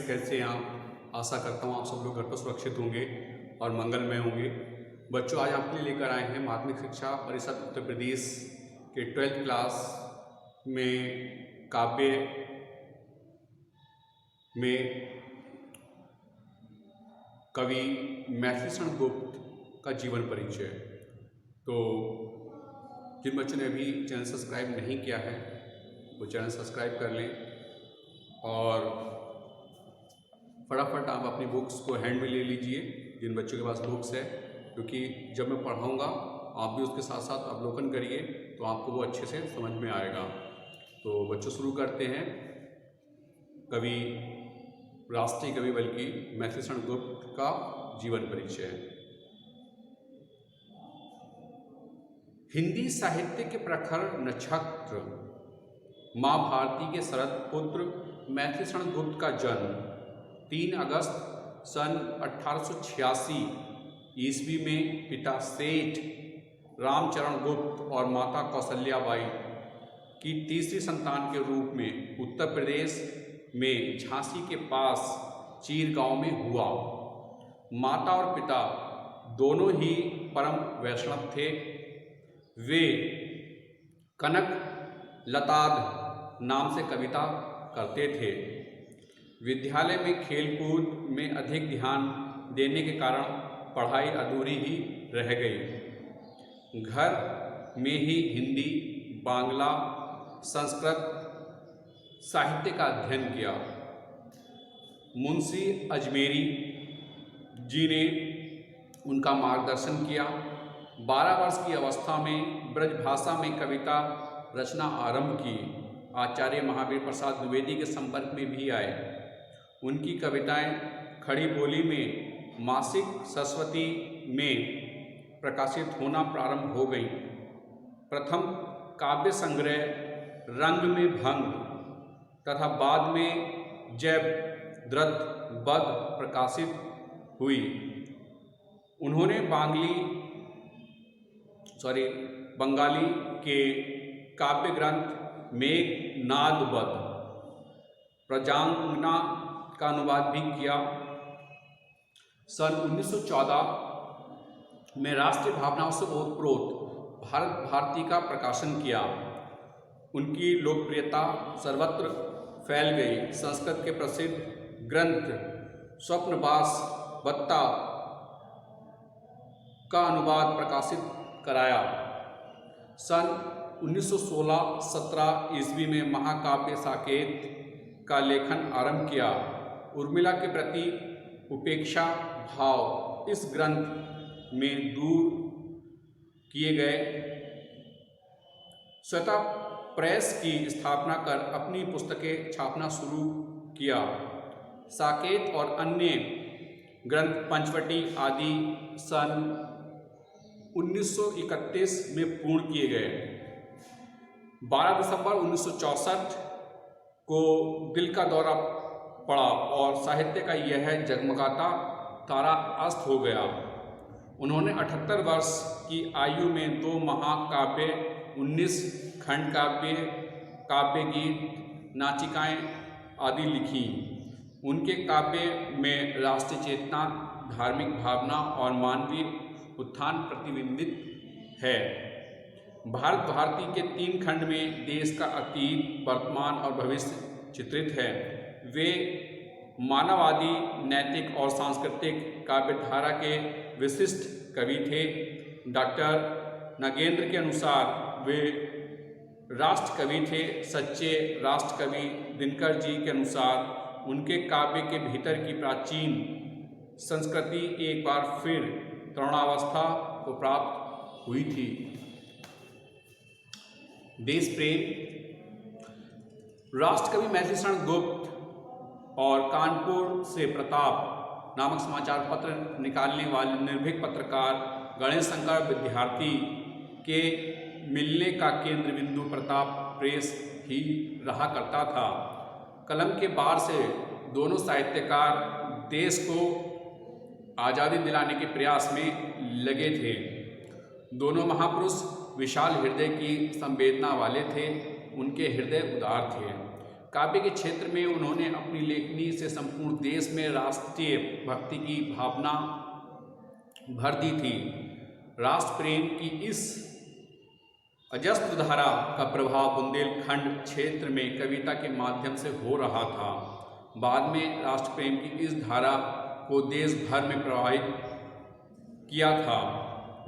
कैसे हैं आप? आशा करता हूँ आप सब लोग घर पर सुरक्षित होंगे और मंगलमय होंगे। बच्चों, आज आपके लिए लेकर आए हैं माध्यमिक शिक्षा परिषद उत्तर प्रदेश के 12th क्लास में काव्य में कवि मैथिलीशरण गुप्त का जीवन परिचय। तो जिन बच्चों ने अभी चैनल सब्सक्राइब नहीं किया है वो चैनल सब्सक्राइब कर लें और फटाफट आप अपनी बुक्स को हैंड में ले लीजिए जिन बच्चों के पास बुक्स है, क्योंकि जब मैं पढ़ाऊँगा आप भी उसके साथ साथ अवलोकन करिए तो आपको वो अच्छे से समझ में आएगा। तो बच्चों, शुरू करते हैं। कवि, राष्ट्रीय कवि बल्कि मैथिलीशरण गुप्त का जीवन परिचय। हिंदी साहित्य के प्रखर नक्षत्र माँ भारती के शरद पुत्र मैथिलीशरण गुप्त का जन्म 3 अगस्त सन 1886 ईस्वी में पिता सेठ रामचरण गुप्त और माता कौशल्याबाई की तीसरी संतान के रूप में उत्तर प्रदेश में झांसी के पास चीर गांव में हुआ। माता और पिता दोनों ही परम वैष्णव थे। वे कनक लताद नाम से कविता करते थे। विद्यालय में खेलकूद में अधिक ध्यान देने के कारण पढ़ाई अधूरी ही रह गई। घर में ही हिंदी, बांग्ला, संस्कृत साहित्य का अध्ययन किया। मुंशी अजमेरी जी ने उनका मार्गदर्शन किया। 12 वर्ष की अवस्था में ब्रजभाषा में कविता रचना आरंभ की। आचार्य महावीर प्रसाद द्विवेदी के संपर्क में भी आए। उनकी कविताएं खड़ी बोली में मासिक सरस्वती में प्रकाशित होना प्रारंभ हो गईं। प्रथम काव्य संग्रह रंग में भंग तथा बाद में जयद्रथ बध प्रकाशित हुई। उन्होंने बंगाली के काव्य ग्रंथ मेघनाद वध प्रजांगना का अनुवाद भी किया। सन 1914 में राष्ट्रीय भावनाओं से ओतप्रोत भारत भारती का प्रकाशन किया। उनकी लोकप्रियता सर्वत्र फैल गई। संस्कृत के प्रसिद्ध ग्रंथ स्वप्नवास बत्ता का अनुवाद प्रकाशित कराया। सन 1916-17 ईस्वी में महाकाव्य साकेत का लेखन आरंभ किया। उर्मिला के प्रति उपेक्षा भाव इस ग्रंथ में दूर किए गए। स्वतः प्रेस की स्थापना कर अपनी पुस्तकें छापना शुरू किया। साकेत और अन्य ग्रंथ पंचवटी आदि सन 1931 में पूर्ण किए गए। 12 दिसंबर 1964 को दिल का दौरा पड़ा और साहित्य का यह जगमगाता तारा अस्त हो गया। उन्होंने 78 वर्ष की आयु में 2 महाकाव्य, 19 खंड काव्य, काव्य गीत, नाटिकाएं आदि लिखी। उनके काव्य में राष्ट्रीय चेतना, धार्मिक भावना और मानवीय उत्थान प्रतिबिंबित है। भारत भारती के 3 खंड में देश का अतीत, वर्तमान और भविष्य चित्रित है। वे मानववादी, नैतिक और सांस्कृतिक काव्यधारा के विशिष्ट कवि थे। डॉक्टर नागेंद्र के अनुसार वे राष्ट्र कवि थे। सच्चे राष्ट्र कवि दिनकर जी के अनुसार उनके काव्य के भीतर की प्राचीन संस्कृति एक बार फिर तरुणावस्था को प्राप्त हुई थी। देश प्रेम। राष्ट्रकवि मैथिलीशरण गुप्त और कानपुर से प्रताप नामक समाचार पत्र निकालने वाले निर्भीक पत्रकार गणेश शंकर विद्यार्थी के मिलने का केंद्र बिंदु प्रताप प्रेस ही रहा करता था। कलम के बार से दोनों साहित्यकार देश को आज़ादी दिलाने के प्रयास में लगे थे। दोनों महापुरुष विशाल हृदय की संवेदना वाले थे। उनके हृदय उदार थे। काव्य के क्षेत्र में उन्होंने अपनी लेखनी से संपूर्ण देश में राष्ट्रीय भक्ति की भावना भर दी थी। राष्ट्र प्रेम की इस अजस्त्र धारा का प्रभाव बुंदेलखंड क्षेत्र में कविता के माध्यम से हो रहा था। बाद में राष्ट्र प्रेम की इस धारा को देश भर में प्रभावित किया था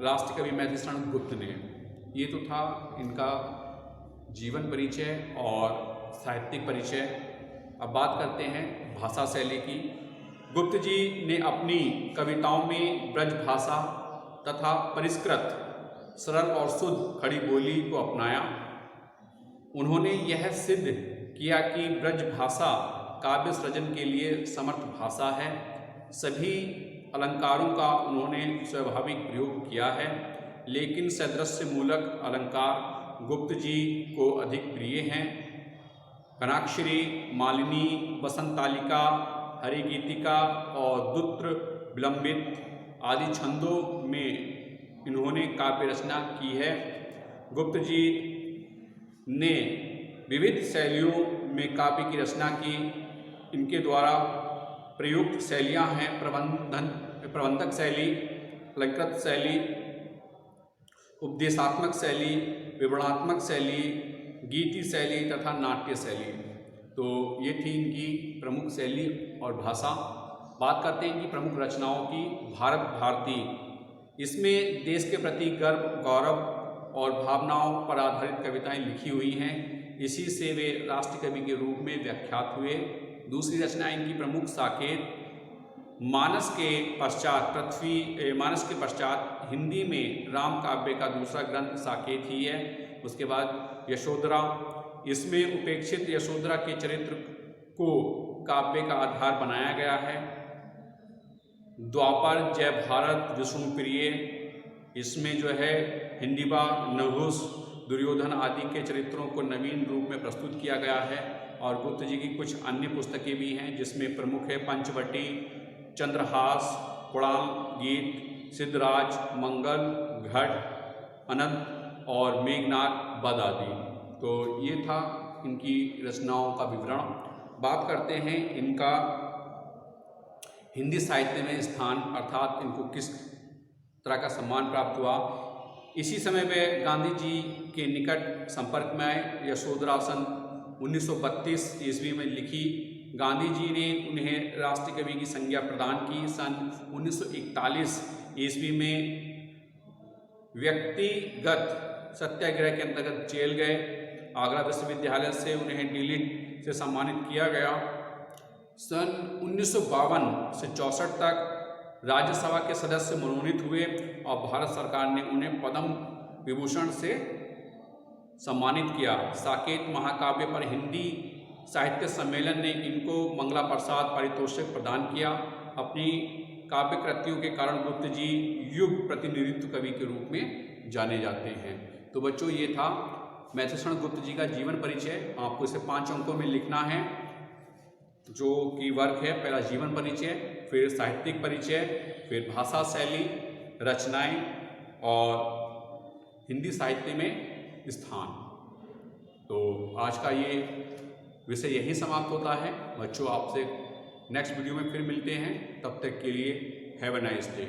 राष्ट्र कवि मैथिलीशरण गुप्त ने। ये तो था इनका जीवन परिचय और साहित्यिक परिचय। अब बात करते हैं भाषा शैली की। गुप्त जी ने अपनी कविताओं में ब्रज भाषा तथा परिष्कृत सरल और शुद्ध खड़ी बोली को अपनाया। उन्होंने यह सिद्ध किया कि ब्रज भाषा काव्य सृजन के लिए समर्थ भाषा है। सभी अलंकारों का उन्होंने स्वाभाविक प्रयोग किया है, लेकिन सदृश्य मूलक अलंकार गुप्त जी को अधिक प्रिय हैं। कनाक्षरी, मालिनी, वसंतालिका, हरिगीतिका और दुत्र विलंबित आदि छंदों में इन्होंने काव्य रचना की है। गुप्त जी ने विविध शैलियों में काव्य की रचना की। इनके द्वारा प्रयुक्त शैलियाँ हैं प्रबंधक शैली, अलंकृत शैली, उपदेशात्मक शैली, विवरणात्मक शैली, गीति शैली तथा नाट्य शैली। तो ये थी इनकी प्रमुख शैली और भाषा। बात करते हैं इनकी प्रमुख रचनाओं की। भारत भारती, इसमें देश के प्रति गर्व, गौरव और भावनाओं पर आधारित कविताएं लिखी हुई हैं। इसी से वे राष्ट्र कवि के रूप में व्याख्यात हुए। दूसरी रचना इनकी प्रमुख साकेत, मानस के पश्चात हिंदी में राम काव्य का दूसरा ग्रंथ साकेत ही है। उसके बाद यशोधरा, इसमें उपेक्षित यशोधरा के चरित्र को काव्य का आधार बनाया गया है। द्वापर, जय भारत, विष्णुप्रिय, इसमें जो है हिंडिबा, नहुस, दुर्योधन आदि के चरित्रों को नवीन रूप में प्रस्तुत किया गया है। और गुप्त जी की कुछ अन्य पुस्तकें भी हैं, जिसमें प्रमुख है पंचवटी, चंद्रहास, कुणाल गीत, सिद्धराज, मंगल, घट, अनंत और मेघनाथ बद आदि। तो ये था इनकी रचनाओं का विवरण। बात करते हैं इनका हिंदी साहित्य में स्थान, अर्थात इनको किस तरह का सम्मान प्राप्त हुआ। इसी समय वे गांधी जी के निकट संपर्क में आए। यशोधरा सन 1932 ईस्वी में लिखी। गांधी जी ने उन्हें राष्ट्रीय कवि की संज्ञा प्रदान की। सन 1941 ईस्वी में व्यक्तिगत सत्याग्रह के अंतर्गत जेल गए। आगरा विश्वविद्यालय से उन्हें डीलिट से सम्मानित किया गया। सन 1952 से 64 तक राज्यसभा के सदस्य मनोनीत हुए और भारत सरकार ने उन्हें पद्म विभूषण से सम्मानित किया। साकेत महाकाव्य पर हिंदी साहित्य सम्मेलन ने इनको मंगला प्रसाद पारितोषिक प्रदान किया। अपनी काव्य कृतियों के कारण गुप्त जी युग प्रतिनिधित्व कवि के रूप में जाने जाते हैं। तो बच्चों, ये था मैथिलीशरण गुप्त जी का जीवन परिचय। आपको इसे 5 अंकों में लिखना है, जो कि वर्ग है। पहला जीवन परिचय, फिर साहित्यिक परिचय, फिर भाषा शैली, रचनाएं और हिंदी साहित्य में स्थान। तो आज का ये विषय यही समाप्त होता है। बच्चों, आपसे नेक्स्ट वीडियो में फिर मिलते हैं। तब तक के लिए हैव अ नाइस डे।